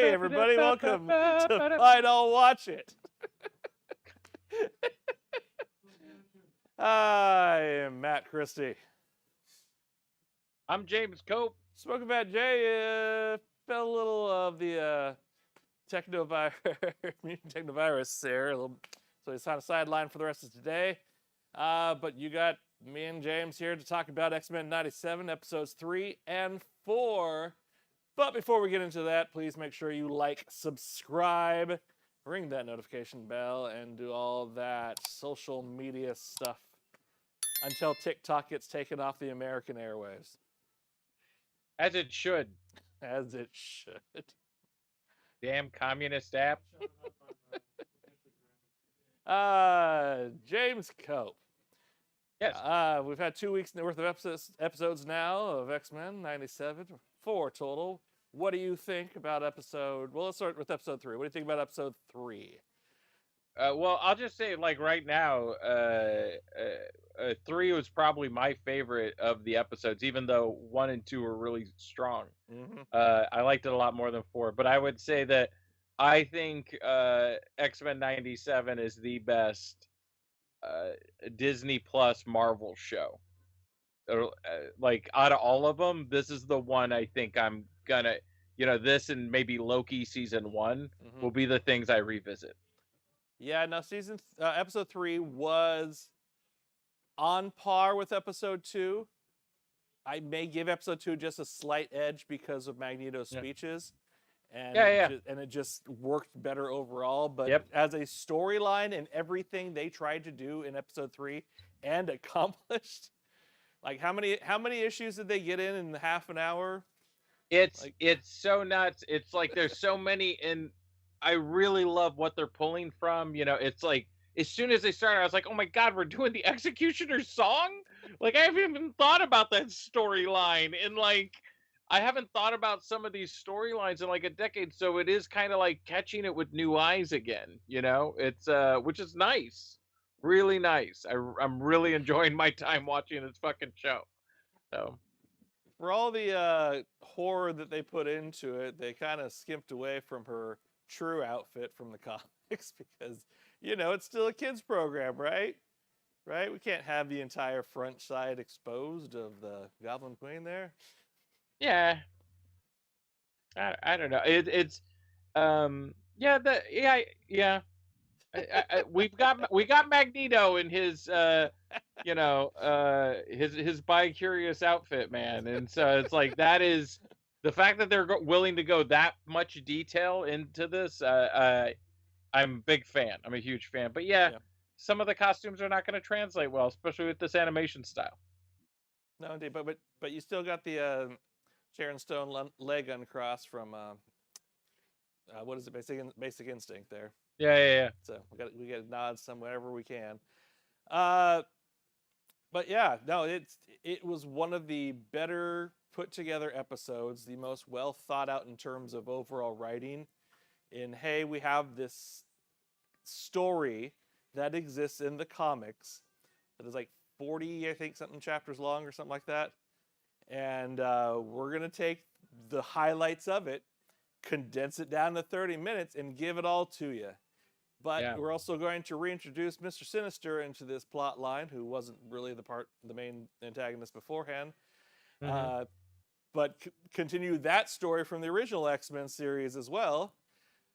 Hey, everybody, welcome to Fight I'll Watch It. I am Matt Christy. I'm James Kopp. Smokin Fat J felt a little of the technovirus there, so he's on a sideline for the rest of today. But you got me and James here to talk about Xmen 97, episodes 3 and 4. But before we get into that, please make sure you like, subscribe, ring that notification bell, and do all that social media stuff until TikTok gets taken off the American airwaves. As it should. As it should. Damn communist app. James Kopp. Yes. We've had 2 weeks worth of episodes now of Xmen 97, 4 total. What do you think about episode? Well, let's start with episode 3. What do you think about episode 3? Well, I'll just say, like, right now, 3 was probably my favorite of the episodes, even though 1 and 2 were really strong. Mm-hmm. I liked it a lot more than 4, but I would say that I think Xmen 97 is the best Disney Plus Marvel show. Like, out of all of them, this is the one I think I'm gonna, this and maybe Loki season 1 will be the things I revisit. Yeah, now episode 3 was on par with episode 2. I may give episode 2 just a slight edge because of Magneto's speeches. And it just worked better overall. But as a storyline and everything they tried to do in episode 3 and accomplished, like how many issues did they get in half an hour? It's so nuts. It's like there's so many, and I really love what they're pulling from. It's like as soon as they started, I was like, oh my God, we're doing the Executioner's song? Like, I haven't even thought about that storyline. And like, I haven't thought about some of these storylines in like a decade. So it is kind of like catching it with new eyes again, it's which is nice. Really nice. I'm really enjoying my time watching this fucking show. So for all the horror that they put into it, they kind of skimped away from her true outfit from the comics because, it's still a kids program, right? Right? We can't have the entire front side exposed of the Goblin Queen there. Yeah. I don't know. We got Magneto in his his bi-curious outfit, man, and so it's like that is the fact that they're willing to go that much detail into this. I'm a big fan. I'm a huge fan, but some of the costumes are not going to translate well, especially with this animation style. No, indeed, but you still got the Sharon Stone leg uncrossed from what is it, Basic Instinct there. Yeah. So we get nods wherever we can. But yeah, no, it was one of the better put together episodes, the most well thought out in terms of overall writing. Hey, we have this story that exists in the comics that is like 40, I think, something chapters long or something like that. And we're going to take the highlights of it, condense it down to 30 minutes, and give it all to you. But we're also going to reintroduce Mr. Sinister into this plot line, who wasn't really the main antagonist beforehand. But continue that story from the original X-Men series as well.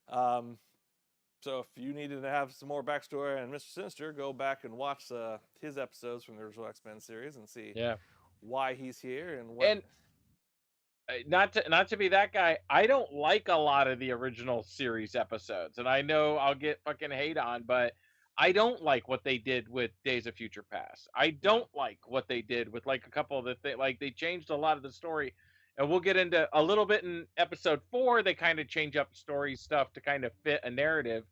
So if you needed to have some more backstory on Mr. Sinister, go back and watch his episodes from the original X-Men series and see why he's here and what. And not to be that guy, I don't like a lot of the original series episodes, and I know I'll get fucking hate on, but I don't like what they did with Days of Future Past. I don't like what they did with like a couple of the things. Like they changed a lot of the story, and we'll get into a little bit in episode 4. They kind of change up story stuff to kind of fit a narrative.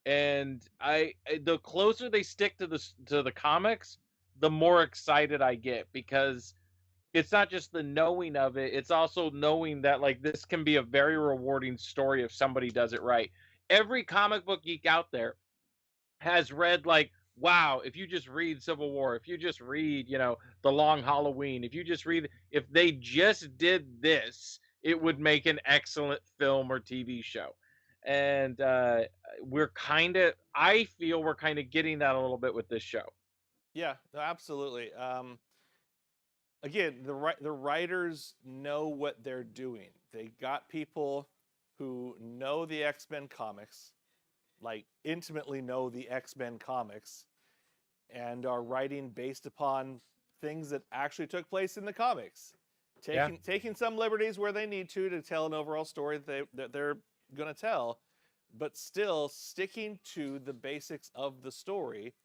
And the closer they stick to the comics, the more excited I get, because it's not just the knowing of it, it's also knowing that like this can be a very rewarding story if somebody does it right. Every comic book geek out there has read like, wow, if you just read Civil War, if you just read, The Long Halloween, if they just did this, it would make an excellent film or TV show. And I feel we're kind of getting that a little bit with this show. Yeah, no, absolutely. Again, the writers know what they're doing. They got people who know the X-Men comics, like intimately know the X-Men comics, and are writing based upon things that actually took place in the comics. Taking some liberties where they need to tell an overall story that they're going to tell, but still sticking to the basics of the story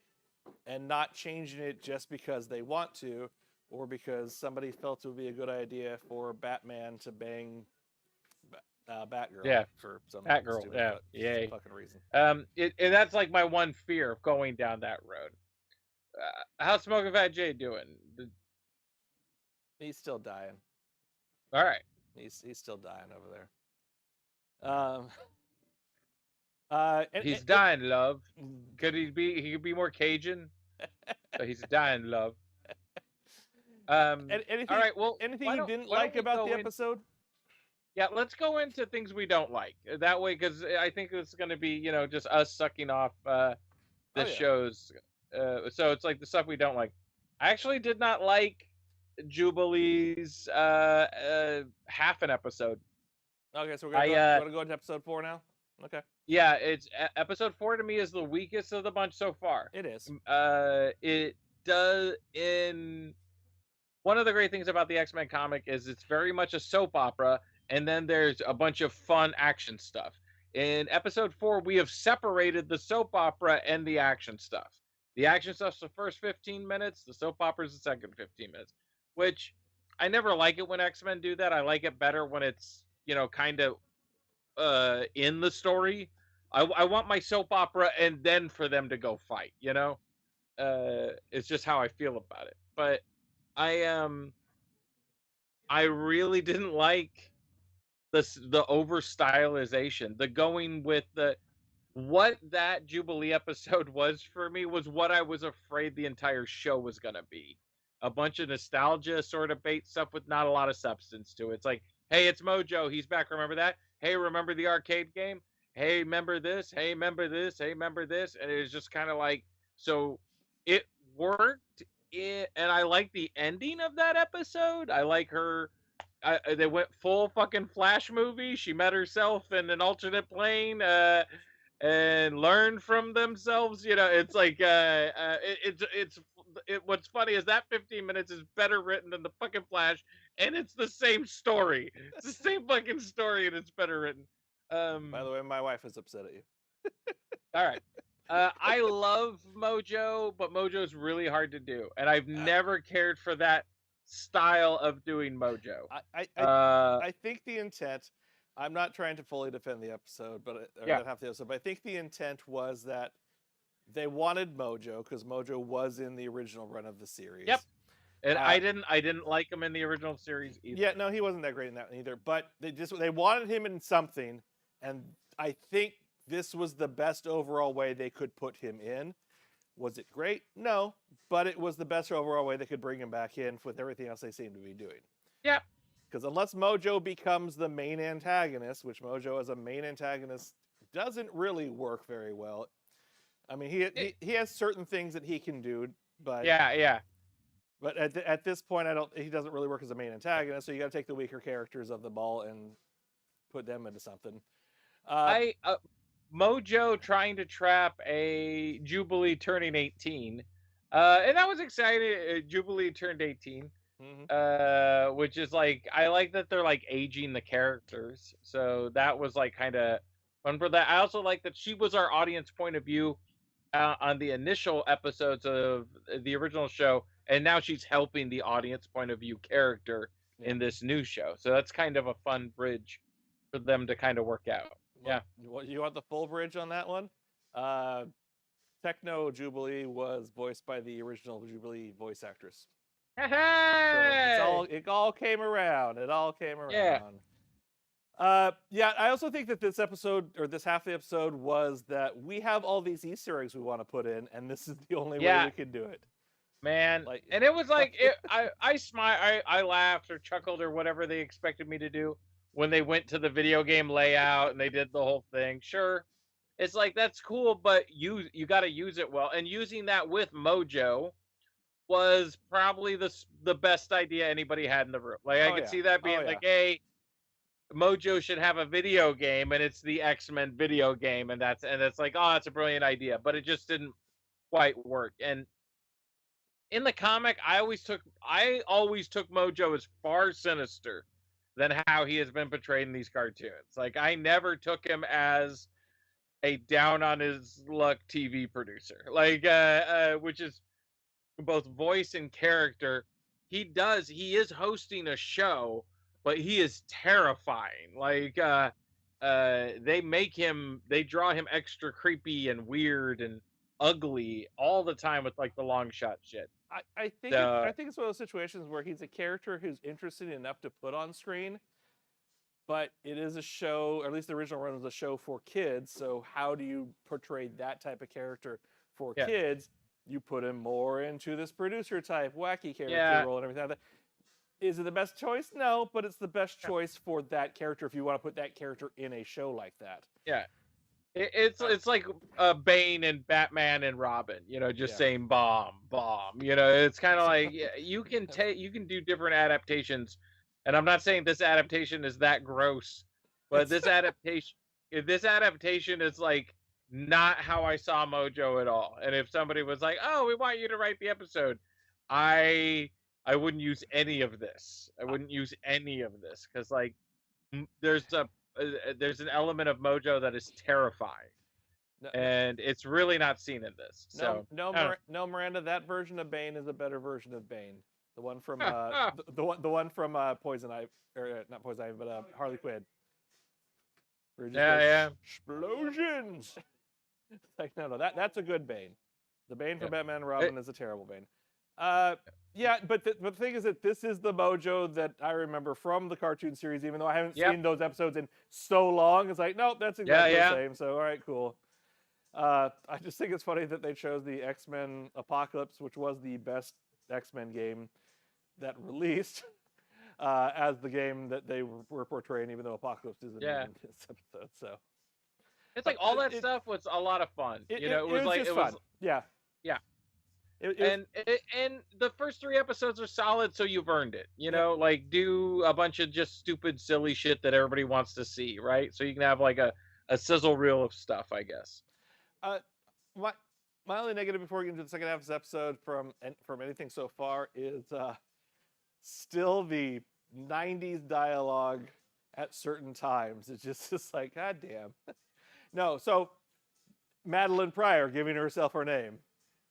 and not changing it just because they want to, or because somebody felt it would be a good idea for Batman to bang Batgirl for some Batgirl, stupid yay. fucking reason. And that's like my one fear of going down that road. How's Smokin' Fat J doing? He's still dying. All right. He's still dying over there. He's dying, love. Could he be? He could be more Cajun. But he's dying, love. Anything, all right. Well, anything you didn't like about the episode? Yeah, let's go into things we don't like. That way, because I think it's going to be, just us sucking off the shows. So it's like the stuff we don't like. I actually did not like Jubilee's half an episode. Okay, so we're gonna go into episode 4 now. Okay. Yeah, it's episode 4 to me is the weakest of the bunch so far. It is. It does in one of the great things about the X-Men comic is it's very much a soap opera, and then there's a bunch of fun action stuff. In episode 4, we have separated the soap opera and the action stuff. The action stuff's the first 15 minutes, the soap opera's the second 15 minutes, which I never like it when X-Men do that. I like it better when it's, kind of in the story. I want my soap opera and then for them to go fight, it's just how I feel about it. But I really didn't like the over stylization, the going with what that Jubilee episode was for me was what I was afraid the entire show was going to be. A bunch of nostalgia sort of bait stuff with not a lot of substance to it. It's like, hey, it's Mojo. He's back. Remember that? Hey, remember the arcade game? Hey, remember this? Hey, remember this? Hey, remember this? And it was just kind of like, so it worked. And I like the ending of that episode. I like her. They went full fucking Flash movie. She met herself in an alternate plane. And learn from themselves. It's like what's funny is that 15 minutes is better written than the fucking Flash, and it's the same story. It's the same fucking story, and it's better written. By the way, my wife is upset at you. All right. I love Mojo, but Mojo's really hard to do, and I've never cared for that style of doing Mojo. I think the intent. I'm not trying to fully defend the episode, but half the episode. But I think the intent was that they wanted Mojo because Mojo was in the original run of the series. Yep. And I didn't like him in the original series either. Yeah, no, he wasn't that great in that either. But they wanted him in something, and I think this was the best overall way they could put him in. Was it great? No, but it was the best overall way they could bring him back in with everything else they seem to be doing. Yep. Because unless Mojo becomes the main antagonist, which Mojo as a main antagonist doesn't really work very well. I mean, he has certain things that he can do, but yeah. But at this point, he doesn't really work as a main antagonist. So you got to take the weaker characters of the ball and put them into something. Mojo trying to trap a Jubilee turning 18, and that was exciting. Jubilee turned 18. Mm-hmm. Which is like, I like that they're like aging the characters, so that was like kind of fun for that. I also like that she was our audience point of view on the initial episodes of the original show, and now she's helping the audience point of view character in this new show, so that's kind of a fun bridge for them to kind of work out. You want the full bridge on that one? Techno Jubilee was voiced by the original Jubilee voice actress. So it all came around. It all came around. I also think that this episode, or this half of the episode, was that we have all these Easter eggs we want to put in, and this is the only way we can do it. Man, and it was like I smiled, I laughed or chuckled or whatever they expected me to do when they went to the video game layout and they did the whole thing. Sure, it's like that's cool, but you got to use it well. And using that with Mojo was probably the best idea anybody had in the room. Like I Oh could yeah. see that Oh being yeah. like, hey, Mojo should have a video game, and it's the Xmen video game, and that's like, oh, that's a brilliant idea, but it just didn't quite work. And in the comic, I always took Mojo as far sinister than how he has been portrayed in these cartoons. Like I never took him as a down on his luck TV producer, like which is both voice and character. He is hosting a show, but he is terrifying. Like they draw him extra creepy and weird and ugly all the time with like the long shot shit. I think it's one of those situations where he's a character who's interesting enough to put on screen, but it is a show, or at least the original run was a show for kids. So how do you portray that type of character for Yeah. kids? You put him more into this producer type, wacky character Yeah. role and everything like that. Is it the best choice? No, but it's the best choice for that character if you want to put that character in a show like that. Yeah. It's like Bane and Batman and Robin, just Yeah. saying bomb, bomb. It's kind of like you can do different adaptations, and I'm not saying this adaptation is that gross, but this adaptation is like not how I saw Mojo at all. And if somebody was like, "Oh, we want you to write the episode," I wouldn't use any of this. I wouldn't use any of this because like there's an element of Mojo that is terrifying, No, and it's really not seen in this. no, So I no, Miranda. That version of Bane is a better version of Bane. The one from don't know. the one from Poison Ivy, or not Poison Ivy, but Harley Quinn. Where it just Yeah, goes, explosions. Like no, that's a good Bane. The Bane from Yeah. Batman and Robin is a terrible Bane. Yeah, but the thing is that this is the Mojo that I remember from the cartoon series, even though I haven't Yep. seen those episodes in so long. It's like, nope, that's exactly Yeah. the same. So, all right, cool. I just think it's funny that they chose the X-Men Apocalypse, which was the best X-Men game that released, as the game that they were portraying, even though Apocalypse isn't Yeah. in this episode. So It's like But all that it- stuff was a lot of fun. it was was like just it fun. was Yeah. Yeah. It was, and the first 3 episodes are solid, so you've earned it. Like do a bunch of just stupid, silly shit that everybody wants to see, right? So you can have like a sizzle reel of stuff, I guess. my only negative before we get into the second half of this episode from anything so far is still the 90s dialogue at certain times. It's just like, god damn. No, so Madeline Pryor giving herself her name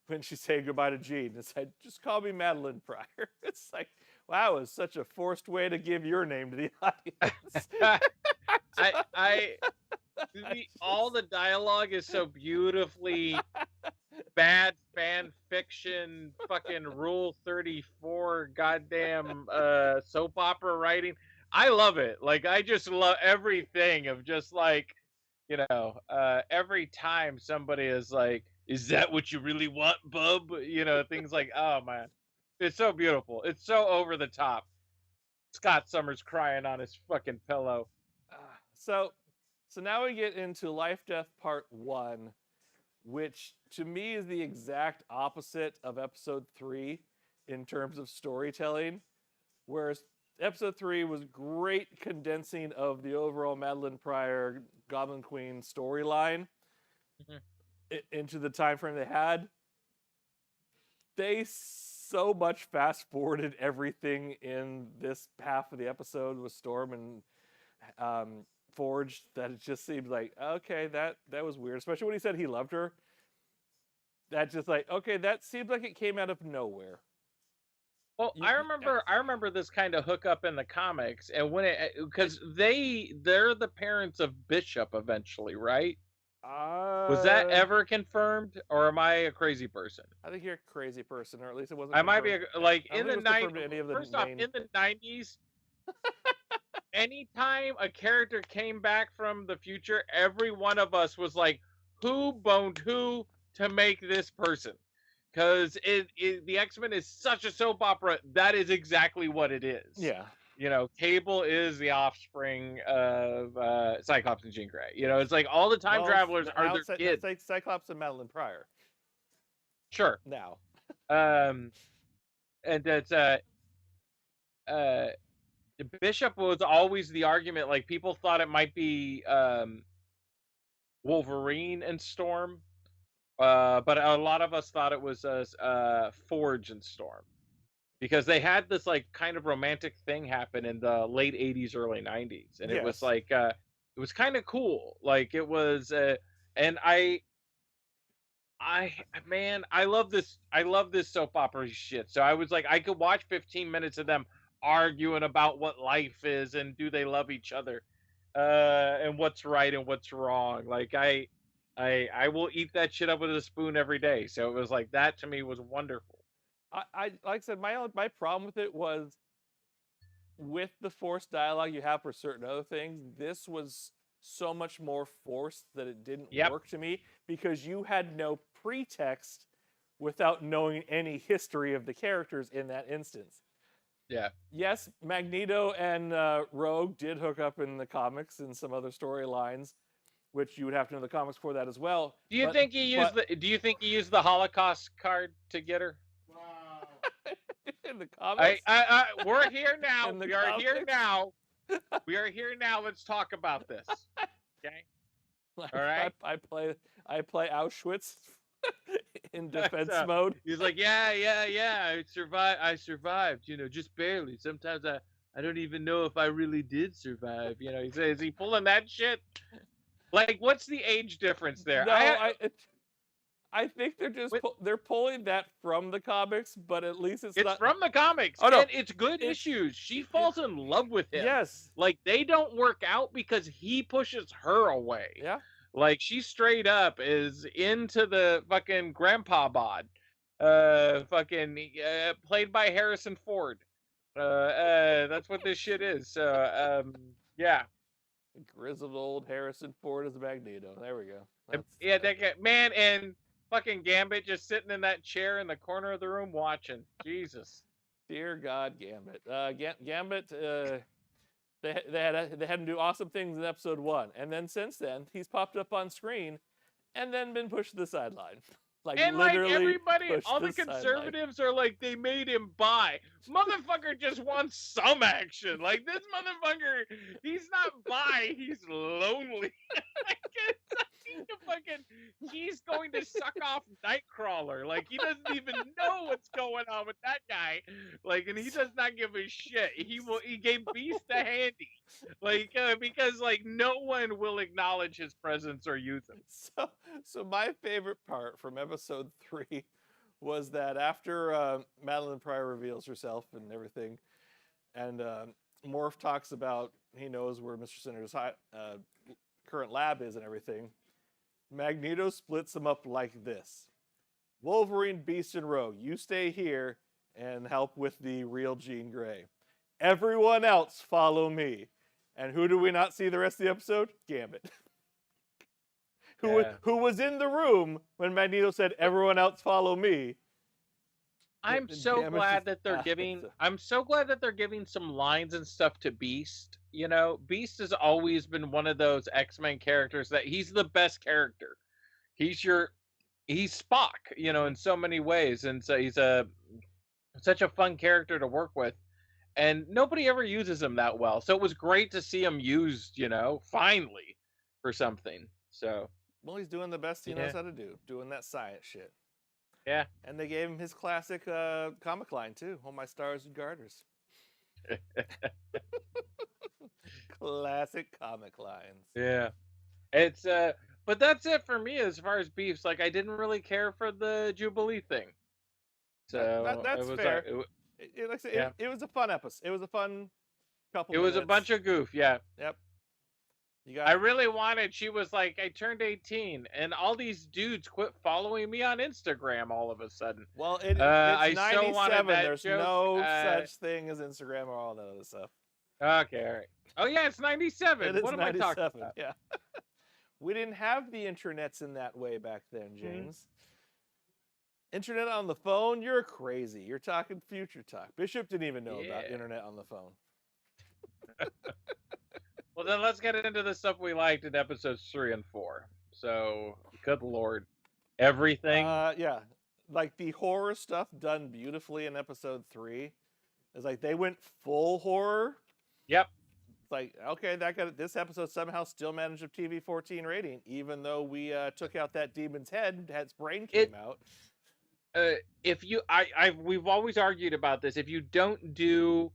when she said goodbye to Gene and said, just call me Madeline Pryor. It's like, wow, it's such a forced way to give your name to the audience. All the dialogue is so beautifully bad fan fiction, fucking Rule 34 goddamn soap opera writing. I love it. Like I just love everything of just like, every time somebody is like, is that what you really want, bub? Things like, oh man, it's so beautiful. It's so over the top. Scott Summers crying on his fucking pillow. So now we get into Life Death Part 1, which to me is the exact opposite of Episode 3 in terms of storytelling. Whereas Episode 3 was great condensing of the overall Madeline Pryor Goblin Queen storyline into the time frame they had. They so much fast forwarded everything in this half of the episode with Storm and Forge that it just seems like, okay, that was weird. Especially when he said he loved her. That just like, okay, that seems like it came out of nowhere. Well, I remember this kind of hookup in the comics, and when because they're the parents of Bishop eventually, right? Was that ever confirmed, or am I a crazy person? I think you're a crazy person, or at least it wasn't. I might be like I in don't the think it was confirmed 90s. to any of the First off, main- in the 90s, anytime a character came back from the future, every one of us was like, "Who boned who to make this person?" Because the X-Men is such a soap opera. That is exactly what it is. Yeah. Cable is the offspring of Cyclops and Jean Grey. It's like all the time Well, travelers are now their it's kids. like Cyclops and Madeline Pryor. Sure. Now. Um, and it's uh, Bishop was always the argument. Like people thought it might be Wolverine and Storm, but a lot of us thought it was Forge and Storm because they had this like kind of romantic thing happen in the late '80s, early '90s, and it was Yes. like it was kind of cool. Like it was, and man, I love this. I love this soap opera shit. So I was like, I could watch 15 minutes of them arguing about what life is and do they love each other, and what's right and what's wrong. Like I will eat that shit up with a spoon every day. So it was like that to me was wonderful. I like I said, my problem with it was with the forced dialogue you have for certain other things. This was so much more forced that it didn't Yep. work to me because you had no pretext without knowing any history of the characters in that instance. Yeah. Yes, Magneto and Rogue did hook up in the comics and some other storylines, which you would have to know the comics for that as well. Do you think he used the Holocaust card to get her? Wow. in the comics? We're here now. In the We are here comics? now. We are here now. Let's talk about this. Okay. Like, All right. I play Auschwitz in defense So, mode. He's like, yeah. I survived. Just barely. Sometimes I don't even know if I really did survive. He says, is he pulling that shit? Like, what's the age difference there? No, I think they're just they're pulling that from the comics, but at least it's not from the comics. Oh, no. And it's good issues. She falls in love with him. Yes. Like they don't work out because he pushes her away. Yeah. Like she straight up is into the fucking grandpa bod. Played by Harrison Ford. That's what this shit is. So yeah. Grizzled old Harrison Ford as Magneto. There we go. Yeah, that guy, man, and fucking Gambit just sitting in that chair in the corner of the room watching. Jesus. Dear God, Gambit. Gambit. They had him do awesome things in episode 1, and then since then he's popped up on screen, and then been pushed to the sideline. Like and like literally everybody, pushed all to the sideline. conservatives are like they made him bi. Motherfucker just wants some action. Like this motherfucker, he's not bi. He's lonely. He's going to suck off Nightcrawler. Like he doesn't even know what's going on with that guy. Like, and he does not give a shit. He gave Beast a handy. Like because like no one will acknowledge his presence or use him. So my favorite part from episode 3 was that after Madeline Pryor reveals herself and everything, and Morph talks about he knows where Mr. Sinner's current lab is and everything. Magneto splits them up like this: Wolverine, Beast, and Rogue, you stay here and help with the real Jean Grey. Everyone else follow me. And who do we not see the rest of the episode? Gambit. Who was in the room when Magneto said, everyone else follow me. I'm so glad that they're giving some lines and stuff to Beast. Beast has always been one of those X-Men characters that he's the best character. He's Spock, in so many ways. And so he's such a fun character to work with. And nobody ever uses him that well. So it was great to see him used, finally for something. So. Well, he's doing the best he knows how to do, doing that science shit. Yeah. And they gave him his classic comic line, too. Oh, my stars and garters. Classic comic lines. Yeah. It's, but that's it for me as far as beefs. Like, I didn't really care for the Jubilee thing. So that's fair. It was a fun episode. It was a fun couple minutes. It was a bunch of goof, yeah. Yep. I really wanted, she was like, I turned 18, and all these dudes quit following me on Instagram all of a sudden. Well, it's 97. There's no such thing as Instagram or all that other stuff. Okay, all right. Oh, yeah, it's 97. What am 97, I talking about? Yeah. We didn't have the internets in that way back then, James. Mm-hmm. Internet on the phone? You're crazy. You're talking future talk. Bishop didn't even know about internet on the phone. Well, then let's get into the stuff we liked in episodes 3 and 4. So, good lord, everything. Yeah, like the horror stuff done beautifully in episode 3 is like they went full horror. Yep. It's like, okay, this episode somehow still managed a TV-14 rating, even though we took out that demon's head, its brain came out. If you, we've always argued about this. If you don't do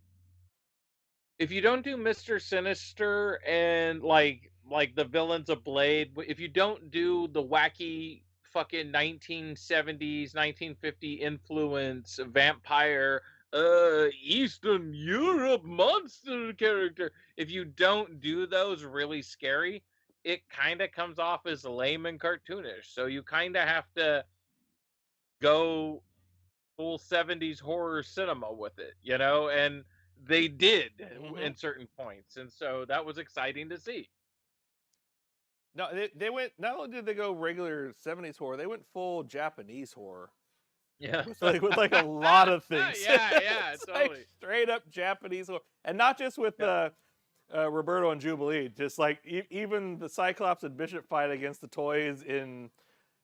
Mr. Sinister and like the villains of Blade, if you don't do the wacky fucking 1970s, 1950 influence vampire Eastern Europe monster character, if you don't do those really scary, it kind of comes off as lame and cartoonish. So you kind of have to go full 70s horror cinema with it, and they did in certain points, and so that was exciting to see. No, they went, not only did they go regular 70s horror, they went full Japanese horror. Yeah. With like a lot of things. yeah, totally. Like straight up Japanese horror. And not just with Roberto and Jubilee, just like even the Cyclops and Bishop fight against the toys in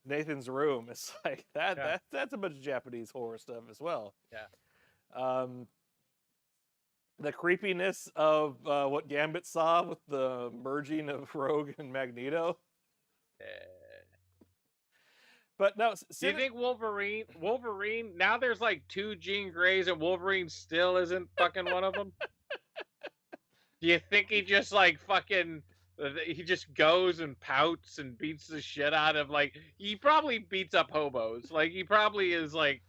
Nathan's room. It's like that's a bunch of Japanese horror stuff as well. Yeah. The creepiness of what Gambit saw with the merging of Rogue and Magneto. But no, do you think Wolverine? Now there's like 2 Jean Greys, and Wolverine still isn't fucking one of them. Do you think he just like fucking? He just goes and pouts and beats the shit out of he probably beats up hobos. Like he probably is like.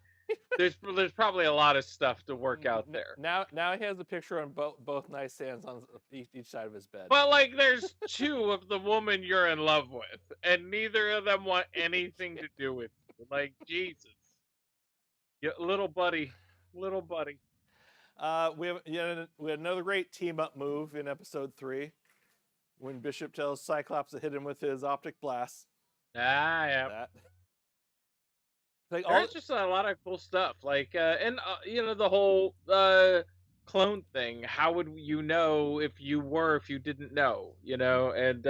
There's probably a lot of stuff to work out there. Now he has a picture on both nightstands on each side of his bed. But there's 2 of the woman you're in love with, and neither of them want anything to do with you. Like Jesus, little buddy. We had another great team up move in episode 3 when Bishop tells Cyclops to hit him with his optic blast. Yeah. Like there's just a lot of cool stuff, and the whole clone thing. How would you know if you didn't know? And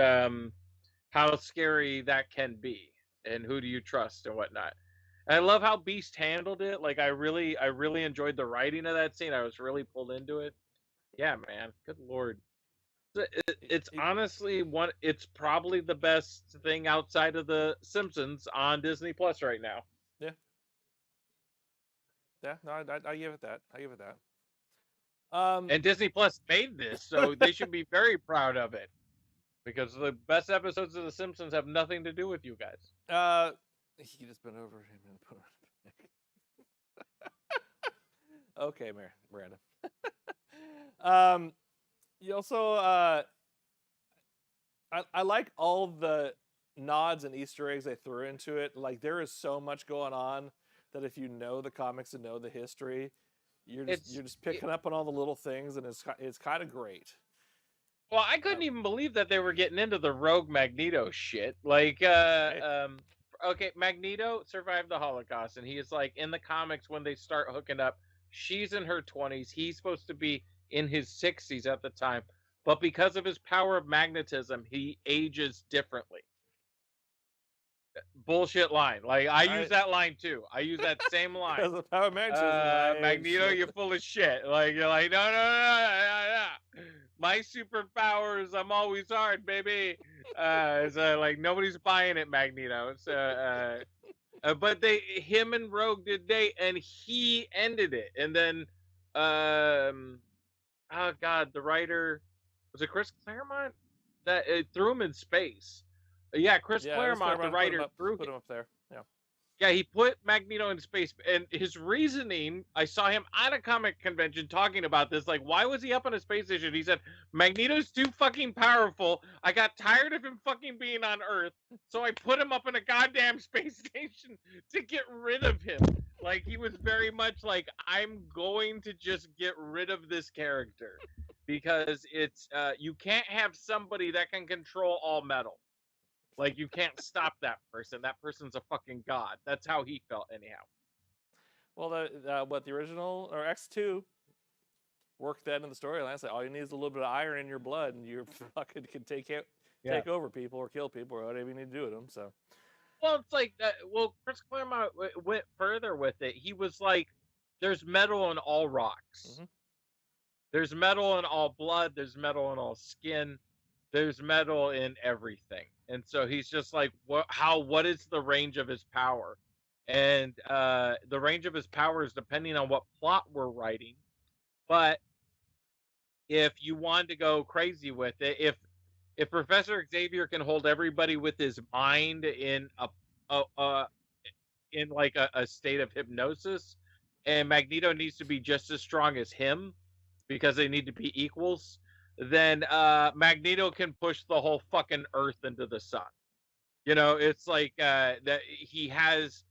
how scary that can be, and who do you trust and whatnot. And I love how Beast handled it. I really enjoyed the writing of that scene. I was really pulled into it. Yeah, man. Good lord. It's honestly it's probably the best thing outside of the Simpsons on Disney Plus right now. Yeah, no, I give it that. And Disney Plus made this, so they should be very proud of it, because the best episodes of The Simpsons have nothing to do with you guys. He just bent over him and put it back. Okay, Brandon. You also, I like all the nods and Easter eggs they threw into it. Like there is so much going on that if you know the comics and know the history, you're just picking up on all the little things, and it's kind of great. Well, I couldn't even believe that they were getting into the Rogue Magneto shit. Okay, Magneto survived the Holocaust, and he is in the comics when they start hooking up, she's in her 20s, he's supposed to be in his 60s at the time, but because of his power of magnetism, he ages differently. Bullshit line. I use that line too. I use that same line. Because of power of magnetism. Magneto, you're full of shit. You're like, no. My superpowers, I'm always hard, baby. Nobody's buying it, Magneto. So, but him and Rogue did and he ended it. And then, oh God, the writer, was it Chris Claremont? That it threw him in space. Yeah, Claremont, the writer, put him up there. Yeah, he put Magneto in space, and his reasoning, I saw him at a comic convention talking about this, why was he up on a space station? He said, Magneto's too fucking powerful. I got tired of him fucking being on Earth, so I put him up in a goddamn space station to get rid of him. He was very much I'm going to just get rid of this character, because it's, you can't have somebody that can control all metal. You can't stop that person. That person's a fucking god. That's how he felt, anyhow. Well, the original or X2, work that in the storyline. It's like all you need is a little bit of iron in your blood, and you're fucking can take over people or kill people or whatever you need to do with them. So. Well, it's like well, Chris Claremont went further with it. He was like, "There's metal in all rocks. Mm-hmm. There's metal in all blood. There's metal in all skin. There's metal in everything." And so he's just like, what is the range of his power? And the range of his power is depending on what plot we're writing. But if you want to go crazy with it, if Professor Xavier can hold everybody with his mind in in like a state of hypnosis, and Magneto needs to be just as strong as him because they need to be equals, then Magneto can push the whole fucking Earth into the sun. You know, it's like that he has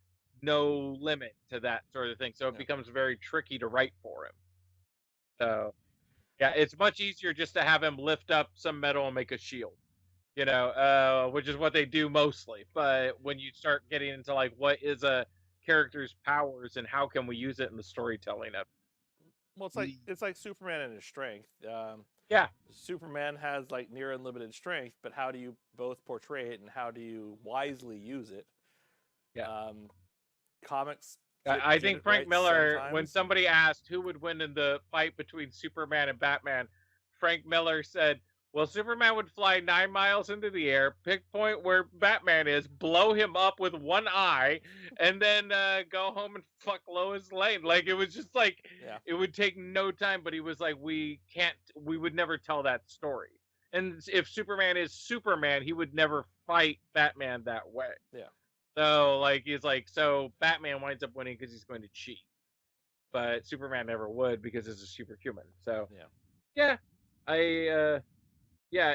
no limit to that sort of thing, so it becomes very tricky to write for him. So yeah, it's much easier just to have him lift up some metal and make a shield, you know, which is what they do mostly. But when you start getting into like what is a character's powers and how can we use it in the storytelling of Well, it's like Superman and his strength. yeah, Superman has like near unlimited strength, but how do you both portray it and how do you wisely use it? Yeah. Comics. I think Frank Miller, when somebody asked who would win in the fight between Superman and Batman, Frank Miller said, well, Superman would fly 9 miles into the air, pick point where Batman is, blow him up with one eye, and then go home and fuck Lois Lane. Like, it was just like, it would take no time, but he was like, we would never tell that story. And if Superman is Superman, he would never fight Batman that way. Yeah. So, like, he's like, so Batman winds up winning because he's going to cheat. But Superman never would because he's a superhuman. So, yeah,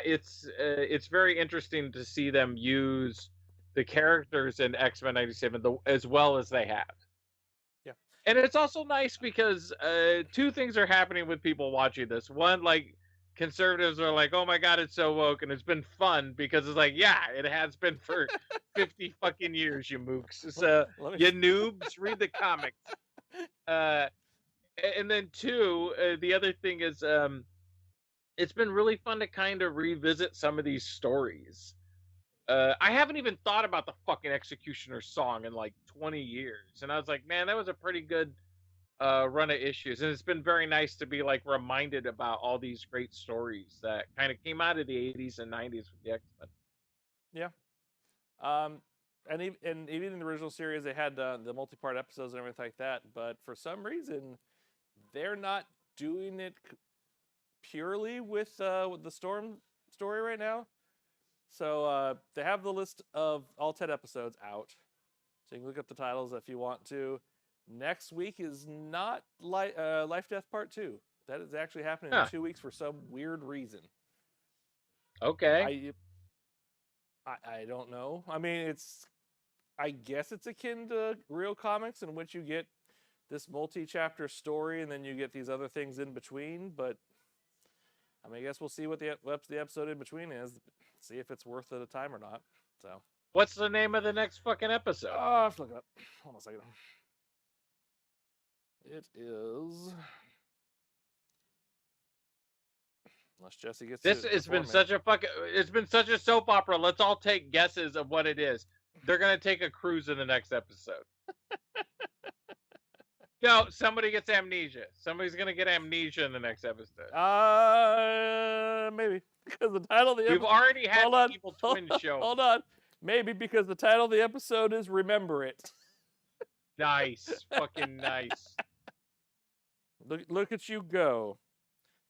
it's very interesting to see them use the characters in X-Men 97 as well as they have. Yeah. And it's also nice because two things are happening with people watching this. One, like, conservatives are like, oh my God, it's so woke. And it's been fun because it's like, yeah, it has been for 50 fucking years, you mooks. So, you noobs, read the comics. And then two, the other thing is, it's been really fun to kind of revisit some of these stories. I haven't even thought about the fucking Executioner song in like 20 years. And I was like, man, that was a pretty good run of issues. And it's been very nice to be like reminded about all these great stories that kind of came out of the 80s and 90s with the X-Men. Yeah. And even in the original series, they had the multi-part episodes and everything like that. But for some reason, they're not doing it purely with the Storm story right now. So they have the list of all 10 episodes out. So you can look up the titles if you want to. Next week is not Life Death Part 2. That is actually happening in 2 weeks for some weird reason. Okay. I don't know. I mean, I guess it's akin to real comics in which you get this multi-chapter story and then you get these other things in between. But I mean, I guess we'll see what the episode in between is. See if it's worth the time or not. So, what's the name of the next fucking episode? Oh, I have to look it up. Hold on a second. It is. Unless Jesse gets this. It's been such a soap opera. Let's all take guesses of what it is. They're gonna take a cruise in the next episode. No, somebody gets amnesia. Somebody's gonna get amnesia in the next episode. Maybe because the title of the episode. We've already had the Evil Twin show. Hold on, maybe because the title of the episode is "Remember It." Nice, fucking nice. Look at you go.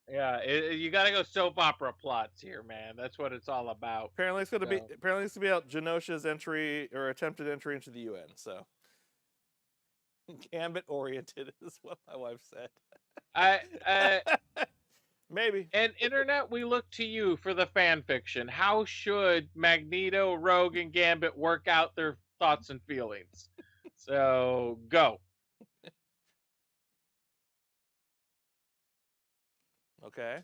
Yeah, you got to go soap opera plots here, man. That's what it's all about. Apparently, it's gonna be about Genosha's entry or attempted entry into the UN. So. Gambit oriented is what my wife said. Maybe. And internet, we look to you for the fan fiction. How should Magneto, Rogue, and Gambit work out their thoughts and feelings? So go. Okay.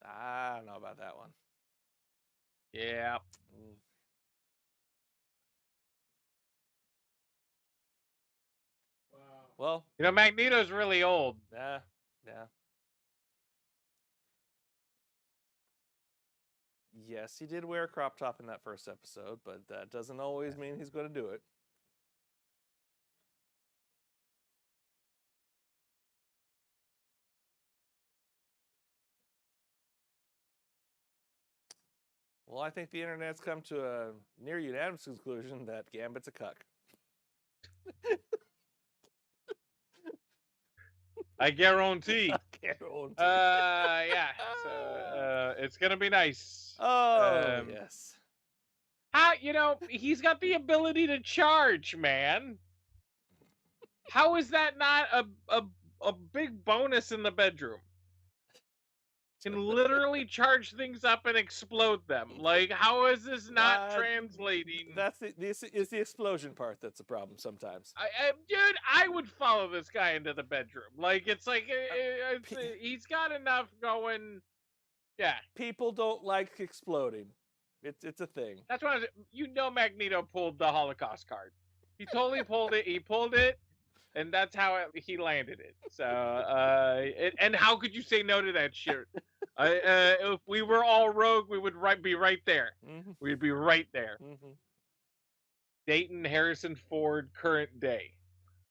I don't know about that one. Yeah. Wow. Well, Magneto's really old. yeah. Yes, he did wear a crop top in that first episode, but that doesn't always mean he's going to do it. Well, I think the internet's come to a near unanimous conclusion that Gambit's a cuck. I guarantee. Yeah. So it's gonna be nice. Oh, yes. How he's got the ability to charge, man. How is that not a big bonus in the bedroom? Can literally charge things up and explode them. Like, how is this not translating? This is the explosion part that's a problem sometimes. Dude, I would follow this guy into the bedroom. Like, it's like he's got enough going. Yeah. People don't like exploding. It's a thing. That's why Magneto pulled the Holocaust card. He totally pulled it. He pulled it, and that's how he landed it. So, and how could you say no to that shit? If we were all rogue, we would be right there. Mm-hmm. We'd be right there. Mm-hmm. Dayton Harrison Ford current day,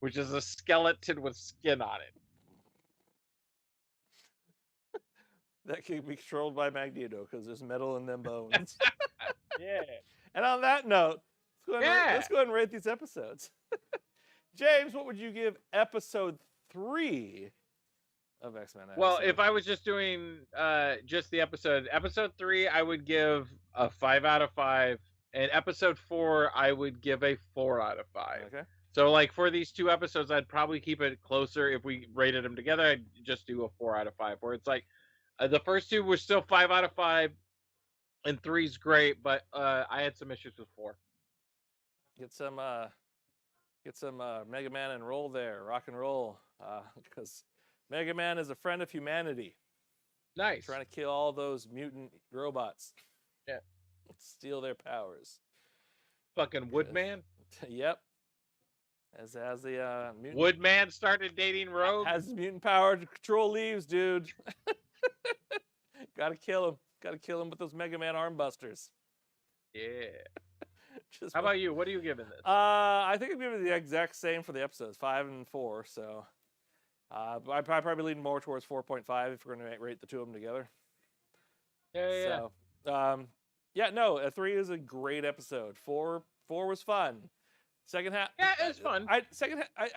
which is a skeleton with skin on it. That can be controlled by Magneto because there's metal in them bones. Yeah. And on that note, let's go ahead and rate these episodes. James, what would you give episode 3 of X-Men? Well, if I was just doing just the episode 3, I would give a 5 out of 5, and episode 4, I would give a 4 out of 5. Okay. So, like, for these 2 episodes, I'd probably keep it closer. If we rated them together, I'd just do a 4 out of 5. Where it's like the first 2 were still 5 out of 5, and 3's great, but I had some issues with 4. Get some Mega Man and roll there, rock and roll, because Mega Man is a friend of humanity. Nice. Trying to kill all those mutant robots. Yeah. Steal their powers. Fucking Woodman. Yep. As the mutant Woodman started dating Rogue. Has mutant power to control leaves, dude. Gotta kill him. Gotta kill him with those Mega Man arm busters. Yeah. How about you? What are you giving this? I think I'm giving the exact same for the episodes, 5 and 4. So, I'd probably lean more towards 4.5 if we're going to rate the 2 of them together. Yeah. So, 3 is a great episode. 4 was fun. Second half. Yeah, it was fun. I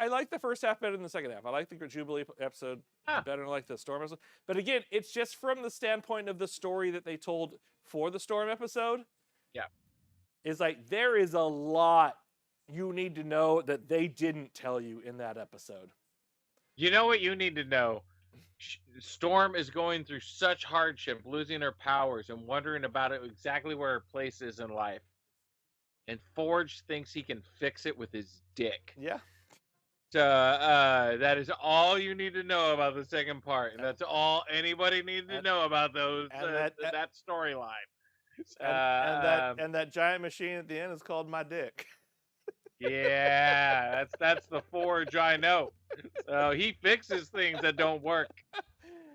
like the first half better than the second half. I like the Jubilee episode better than I like the Storm episode. But again, it's just from the standpoint of the story that they told for the Storm episode. Yeah. Is like there is a lot you need to know that they didn't tell you in that episode. You know what you need to know? Storm is going through such hardship, losing her powers and wondering about it exactly where her place is in life. And Forge thinks he can fix it with his dick. Yeah. So that is all you need to know about the second part. And that's all anybody needs to know about that storyline. And that giant machine at the end is called my dick. Yeah, that's the Forge I know. So he fixes things that don't work.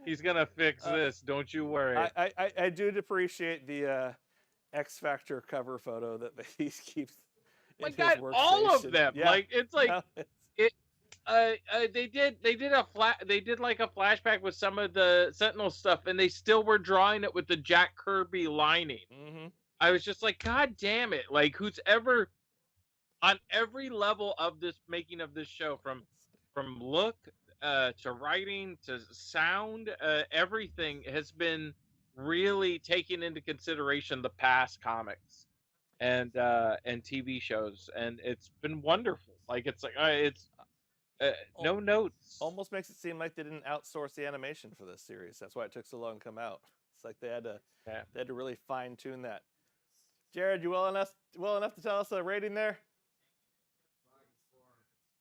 He's gonna fix this. Don't you worry. I do appreciate the X Factor cover photo that he keeps. My God, all of them. Yeah. Like it's like they did like a flashback with some of the Sentinel stuff, and they still were drawing it with the Jack Kirby lining. Mm-hmm. I was just like, God damn it! Like who's ever on every level of this making of this show, from look to writing to sound, everything has been really taking into consideration the past comics and TV shows, and it's been wonderful. Like it's like no notes. Almost makes it seem like they didn't outsource the animation for this series. That's why it took so long to come out. It's like they had to really fine tune that. Jared, you well enough to tell us a rating there?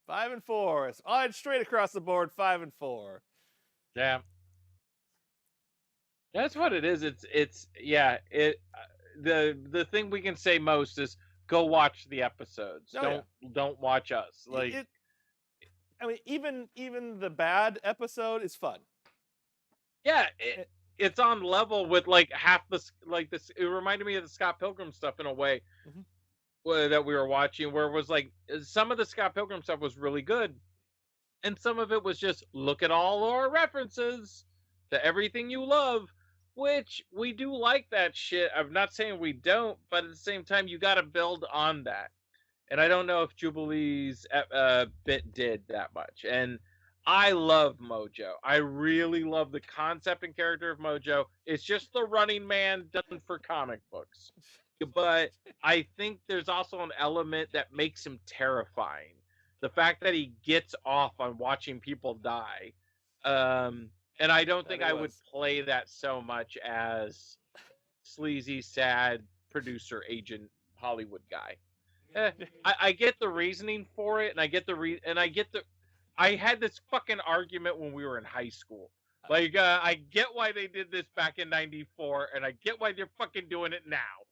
5 and 4. It's all straight across the board. 5 and 4. Yeah. That's what it is. The thing we can say most is go watch the episodes. Don't watch us. Like I mean, even the bad episode is fun. Yeah, It- it's on level with like half the like this. It reminded me of the Scott Pilgrim stuff in a way Mhm. that we were watching, where it was like some of the Scott Pilgrim stuff was really good, and some of it was just look at all our references to everything you love, which we do like that shit. I'm not saying we don't, but at the same time, you got to build on that. And I don't know if Jubilee's bit did that much. And I love Mojo. I really love the concept and character of Mojo. It's just the running man done for comic books. But I think there's also an element that makes him terrifying. The fact that he gets off on watching people die. And I don't that think he I would was. play that so much as sleazy, sad producer agent Hollywood guy. I get the reasoning for it, and I get the. I had this fucking argument when we were in high school. Like, I get why they did this back in '94, and I get why they're fucking doing it now.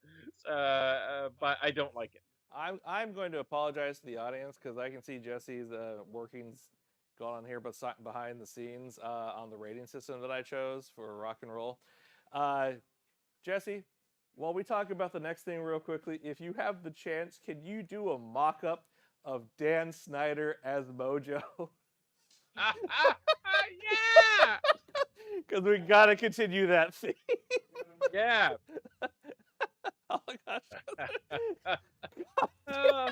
But I don't like it. I'm going to apologize to the audience because I can see Jesse's workings going on here, but behind the scenes on the rating system that I chose for rock and roll. Jesse, while we talk about the next thing real quickly, if you have the chance, can you do a mock-up of Dan Snyder as Mojo? Yeah, Because we gotta continue that theme. yeah. Oh my gosh. Uh,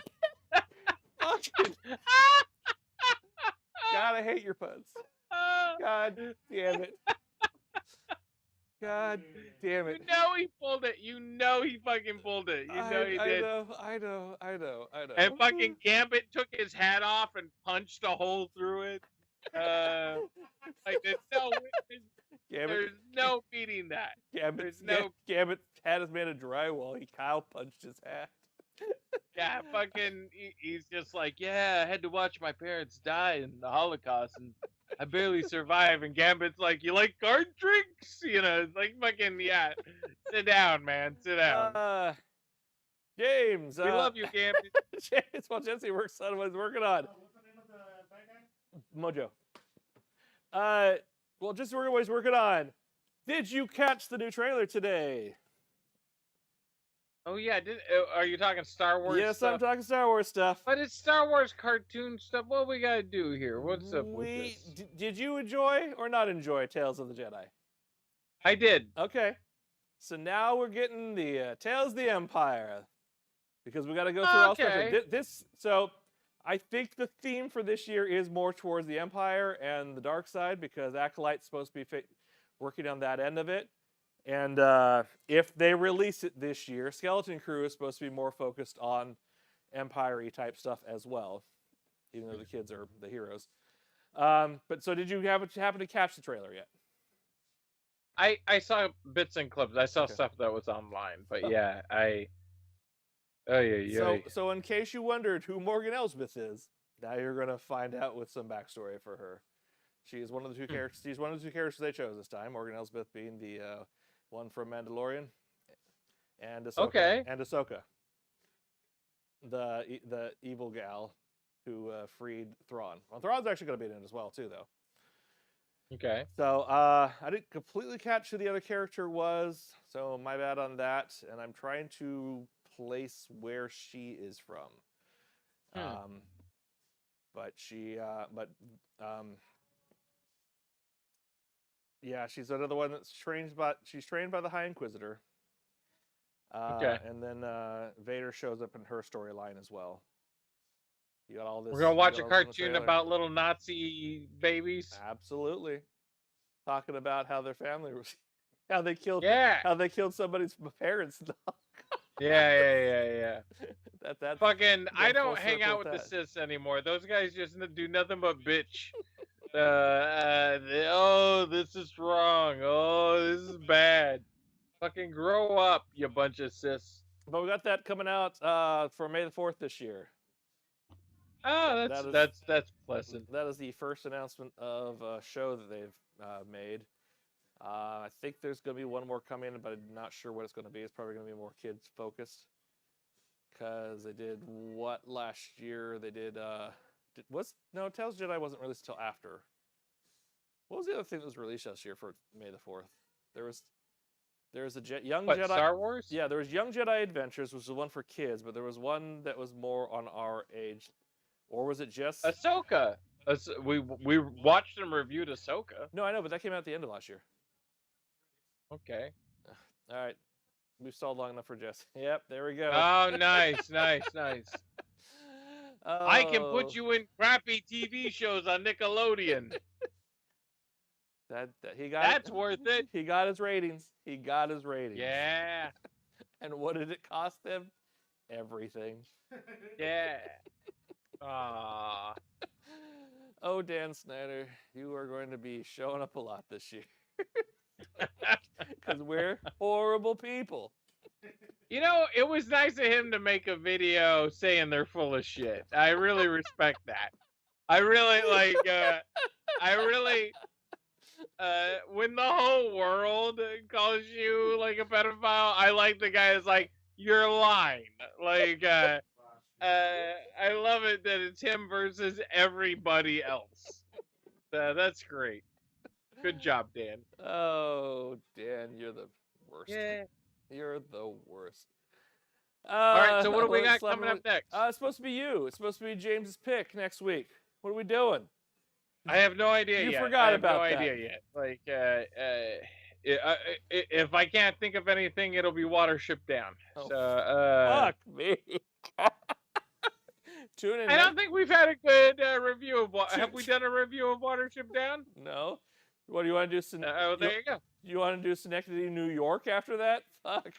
Fucking gotta hate your puns. God damn it. God damn it. You know he pulled it. You know he fucking pulled it. You know he did. I know. And fucking Gambit took his hat off and punched a hole through it. Like there's no beating that. Gambit's hat is made of drywall. Kyle punched his hat. Yeah, fucking, he's just like, yeah, I had to watch my parents die in the Holocaust, and I barely survived. And Gambit's like, you like card drinks? You know, it's like fucking, yeah. Sit down, man. Sit down. James. We love you, Gambit. James, while Jesse works on what he's working on. Mojo. Well, just working what he's working on. Did you catch the new trailer today? Oh yeah, are you talking Star Wars? Yes, stuff? I'm talking Star Wars stuff. But it's Star Wars cartoon stuff. What we gotta do here? What's up with this? Did you enjoy or not enjoy Tales of the Jedi? I did. Okay, so now we're getting the Tales of the Empire because we got to go through all stuff. So I think the theme for this year is more towards the Empire and the dark side because Acolyte's supposed to be working on that end of it. And if they release it this year, Skeleton Crew is supposed to be more focused on Empire-y type stuff as well, even though the kids are the heroes. But so did you happen to catch the trailer yet? I saw bits and clips. I saw stuff that was online, but yeah, So in case you wondered who Morgan Elsbeth is, now you're gonna find out with some backstory for her. She is one of the two characters. She's one of the two characters they chose this time. Morgan Elsbeth being the one from Mandalorian, and Ahsoka. Okay. And Ahsoka, the evil gal who freed Thrawn. Well, Thrawn's actually going to be in it as well too, though. Okay. So I didn't completely catch who the other character was, so my bad on that. And I'm trying to place where she is from. Yeah, she's another one that's trained by. She's trained by the High Inquisitor. Okay. And then Vader shows up in her storyline as well. You got all this. We're gonna watch a cartoon about little Nazi babies. Absolutely. Talking about how their family was, how they killed somebody's parents. Yeah. That's fucking. I don't hang out with the cis anymore. Those guys just do nothing but bitch. Oh, this is wrong. Oh, this is bad. Fucking grow up, you bunch of cis. But we got that coming out for May the 4th this year. Oh, that's pleasant. That is the first announcement of a show that they've made. I think there's going to be one more coming, but I'm not sure what it's going to be. It's probably going to be more kids focused. Because they did what last year? They did Tales of Jedi wasn't released until after. What was the other thing that was released this year for May the 4th? There was a Young Jedi. Star Wars? Yeah, there was Young Jedi Adventures, which was the one for kids, but there was one that was more on our age. Or was it just Ahsoka? We watched and reviewed Ahsoka. No, I know, but that came out at the end of last year. Okay. All right. We've stalled long enough for Jess. Yep, there we go. Oh, nice. I can put Oh, you in crappy TV shows on Nickelodeon. that he got That's worth it. He got his ratings. Yeah. And what did it cost him? Everything. Yeah. Ah. Oh, Dan Snyder, you are going to be showing up a lot this year. Because we're horrible people. You know, it was nice of him to make a video saying they're full of shit. I really respect that. I really when the whole world calls you like a pedophile, I like the guy that's like, you're lying. Like, I love it that it's him versus everybody else. That's great. Good job, Dan. Oh, Dan, you're the worst. Yeah. You're the worst. All right, so what do we got let's coming up next? It's supposed to be you. It's supposed to be James's pick next week. What are we doing? I have no idea You yet. forgot I have about no that. idea yet. Like, if I can't think of anything, it'll be Watership Down. Oh, So, fuck me. Tune in. I don't think we've had a good review of have we done a review of Watership Down? No. What do you want to do? Oh, there you go. You want to do Synecdoche, New York after that? Fuck.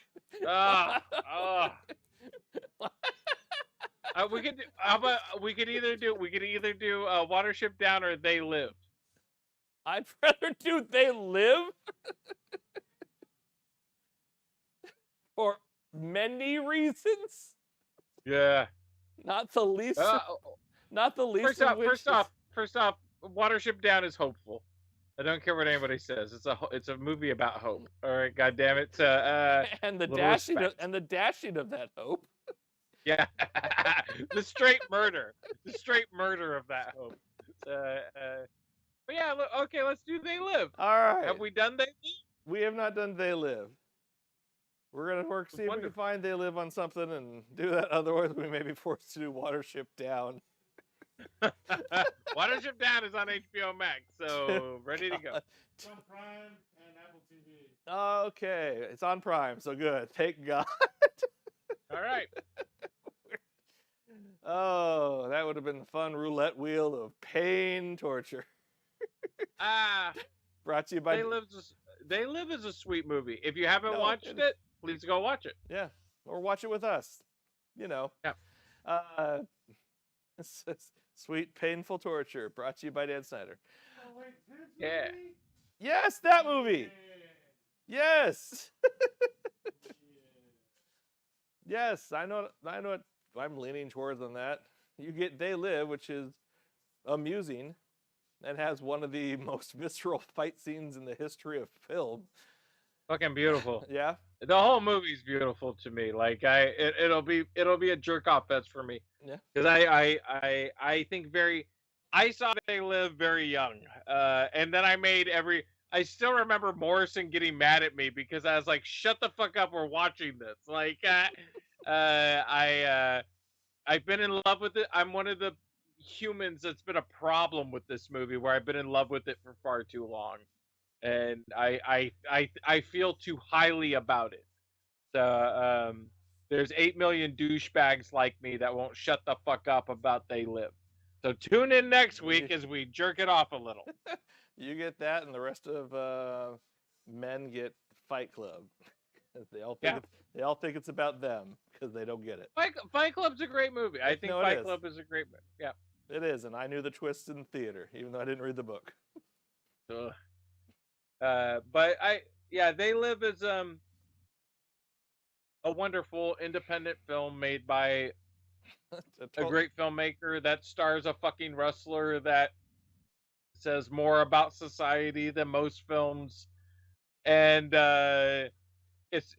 We could. How about we could either do Watership Down or They Live. I'd rather do They Live. For many reasons. Yeah. Not the least. Not the least. First off, Watership Down is hopeful. I don't care what anybody says. It's a movie about hope. All right, God damn it. And the dashing of that hope. Yeah, the straight murder of that hope. But yeah, okay, let's do They Live. All right. Have we done They Live? We have not done They Live. We're gonna see if we can find They Live on something and do that. Otherwise, we may be forced to do Watership Down. Watership Down is on HBO Max, so ready to go. It's on Prime and Apple TV. Okay, it's on Prime, so good. Thank God. All right. Oh, that would have been a fun roulette wheel of pain, torture. Brought to you by. They Live is a sweet movie. If you haven't watched it, please go watch it. Yeah, or watch it with us. You know. Yeah. Sweet, painful torture. Brought to you by Dan Snyder. Oh, wait, Yeah. Yes, that movie. Yes. Yes, I know. What I'm leaning towards on that. You get They Live, which is amusing, and has one of the most visceral fight scenes in the history of film. Fucking beautiful. Yeah. The whole movie's beautiful to me. Like it'll be a jerk off fest for me. Yeah. Because I think I saw They Live very young. And then I still remember Morrison getting mad at me because I was like, shut the fuck up, we're watching this. Like I've been in love with it. I'm one of the humans that's been a problem with this movie where I've been in love with it for far too long. And I feel too highly about it. So there's 8 million douchebags like me that won't shut the fuck up about They Live. So tune in next week as we jerk it off a little. You get that, and the rest of men get Fight Club. They all think it's about them because they don't get it. Fight Club's a great movie. I think Fight Club is a great movie. Yeah, it is, and I knew the twist in theater, even though I didn't read the book. But They Live is a wonderful independent film made by a great filmmaker that stars a fucking wrestler that says more about society than most films, and it's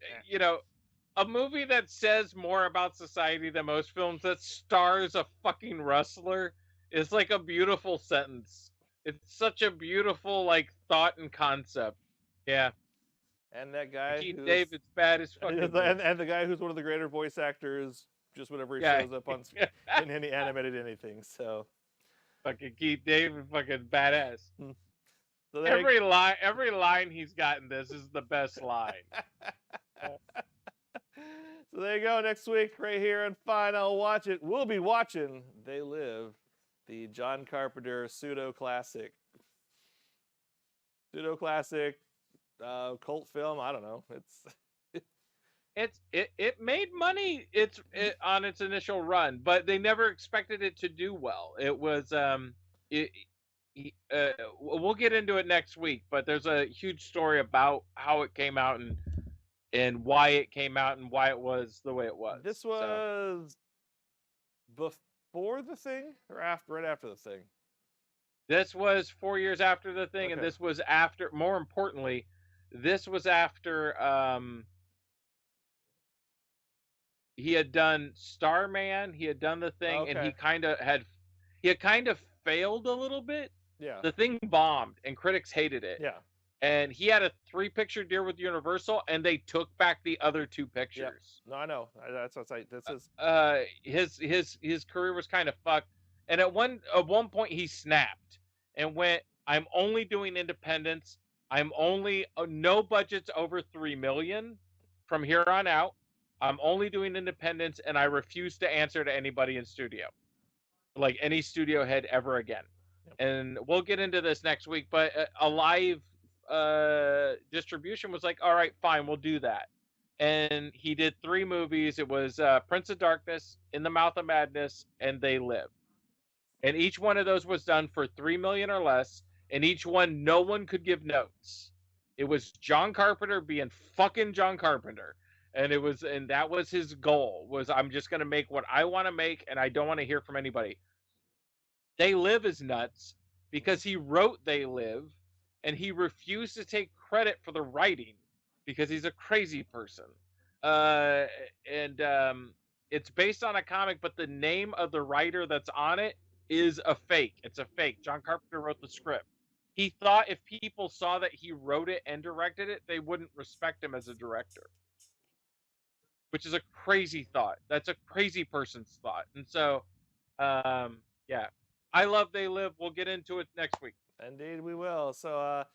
a movie that says more about society than most films that stars a fucking wrestler It's like a beautiful sentence. It's such a beautiful like thought and concept. Yeah. And that guy Keith who's David's bad as fucking. and the guy who's one of the greater voice actors, just whenever he Yeah. shows up on in any animated anything. So Fucking Keith David, fucking badass. so there Every line he's got in this is the best line. So there you go. Next week, right here on Fine, I'll watch it. We'll be watching They Live, the John Carpenter pseudo classic cult film. I don't know. It made money. On its initial run, but they never expected it to do well. It was we'll get into it next week, but there's a huge story about how it came out and why it came out and why it was the way it was. This was before the thing or right after the thing? This was 4 years after the thing, and Okay. this was after. More importantly, this was after he had done Starman. He had done the thing, and Okay. he had kind of failed a little bit. Yeah. The thing bombed, and critics hated it. Yeah. And he had a 3-picture deal with Universal, and they took back the other 2 pictures. No, I know. That's what's like. This is His career was kind of fucked. And at one point he snapped and went, "I'm only doing independents. I'm only no budgets over $3 million from here on out. I'm only doing independents, and I refuse to answer to anybody in studio, like any studio head ever again." Yep. And we'll get into this next week, but a live distribution was like, "All right, fine, we'll do that." And he did 3 movies. It was Prince of Darkness, In the Mouth of Madness, and They Live. And each one of those was done for $3 million or less, and each one no one could give notes. It was John Carpenter being fucking John Carpenter. And that was his goal, was I'm just going to make what I want to make, and I don't want to hear from anybody. They Live is nuts because he wrote They Live, and he refused to take credit for the writing because he's a crazy person. It's based on a comic, but the name of the writer that's on it is a fake. It's a fake. John Carpenter wrote the script. He thought if people saw that he wrote it and directed it, they wouldn't respect him as a director, which is a crazy thought. That's a crazy person's thought. And so, yeah, I love They Live. We'll get into it next week. Indeed, we will. So,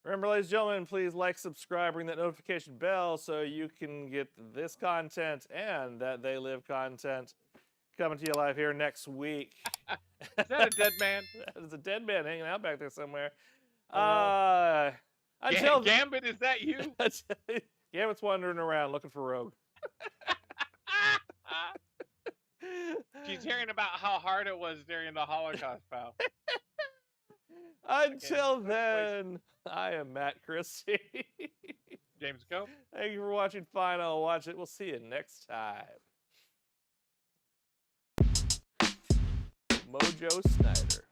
remember, ladies and gentlemen, please like, subscribe, ring that notification bell so you can get this content and that They Live content coming to you live here next week. Is that a dead man? That is a dead man hanging out back there somewhere. Gambit, is that you? Gambit's wandering around looking for Rogue. She's hearing about how hard it was during the Holocaust, pal. Until then, I am Matt Christy. James Kopp. Thank you for watching Fine, I'll Watch It. We'll see you next time. Mojo Snyder.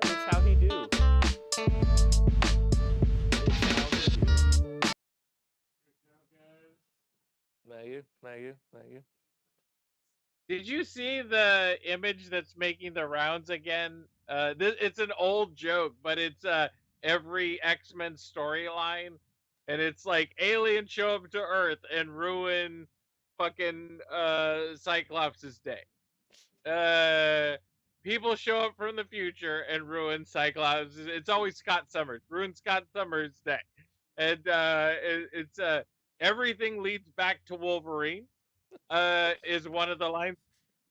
It's how he do. Maggie. Did you see the image that's making the rounds again? It's an old joke, but it's every Xmen storyline, and it's like aliens show up to Earth and ruin fucking Cyclops' day. People show up from the future and ruin Cyclops. It's always Scott Summers. Ruin Scott Summers' day. And it's everything leads back to Wolverine. Is one of the lines.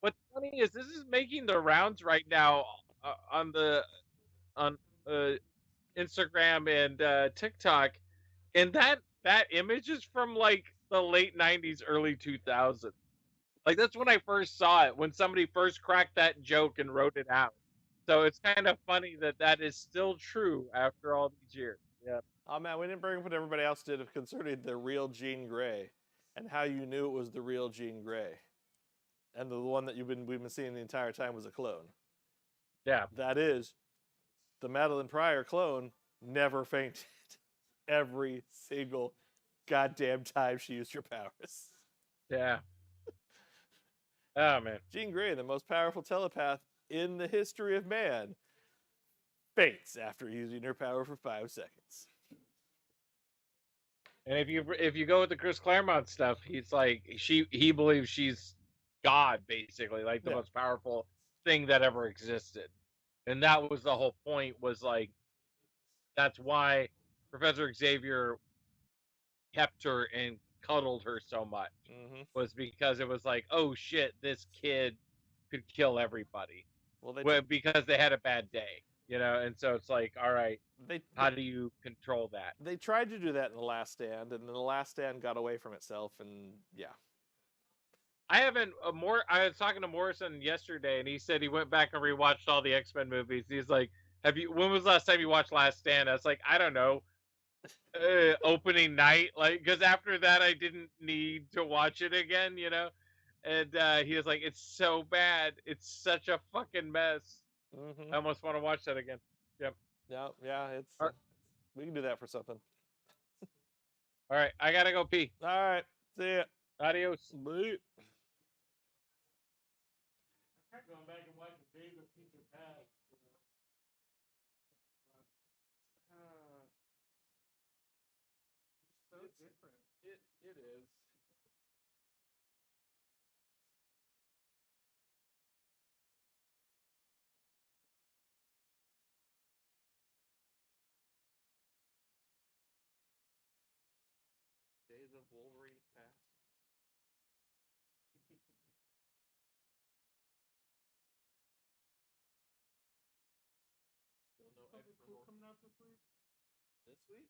What's funny is this is making the rounds right now on Instagram and TikTok, and that image is from like the late '90s, early 2000s. Like that's when I first saw it, when somebody first cracked that joke and wrote it out. So it's kind of funny that is still true after all these years. Yeah. Oh man, we didn't bring up what everybody else did concerning the real Jean Grey and how you knew it was the real Jean Grey. And the one that we've been seeing the entire time was a clone. Yeah. That is the Madeline Pryor clone, never fainted. Every single goddamn time she used her powers. Yeah. Oh man. Jean Grey, the most powerful telepath in the history of man, faints after using her power for 5 seconds. And if you go with the Chris Claremont stuff, he's like he believes she's God, basically, like the Yeah. most powerful thing that ever existed. And that was the whole point, was like that's why Professor Xavier kept her and cuddled her so much, Mm-hmm. was because it was like, oh shit, this kid could kill everybody. Well, Because they had a bad day, you know, and so it's like, all right, they how do you control that? they tried to do that in The Last Stand, and then The Last Stand got away from itself, and yeah. I haven't I was talking to Morrison yesterday, and he said he went back and rewatched all the Xmen movies. He's like, when was the last time you watched Last Stand? I was like, I don't know, opening night, like, because after that I didn't need to watch it again, you know. And he was like, it's so bad, it's such a fucking mess. Mm-hmm. I almost want to watch that again. Yep. Yeah, it's we can do that for something. All right, I gotta go pee. All right, see ya. Adios. Bye. I tried going back and watching Days of Future Past. So different. It is. Days of Wolverine's Past. Still no Something X-Men cool coming out this week? this week.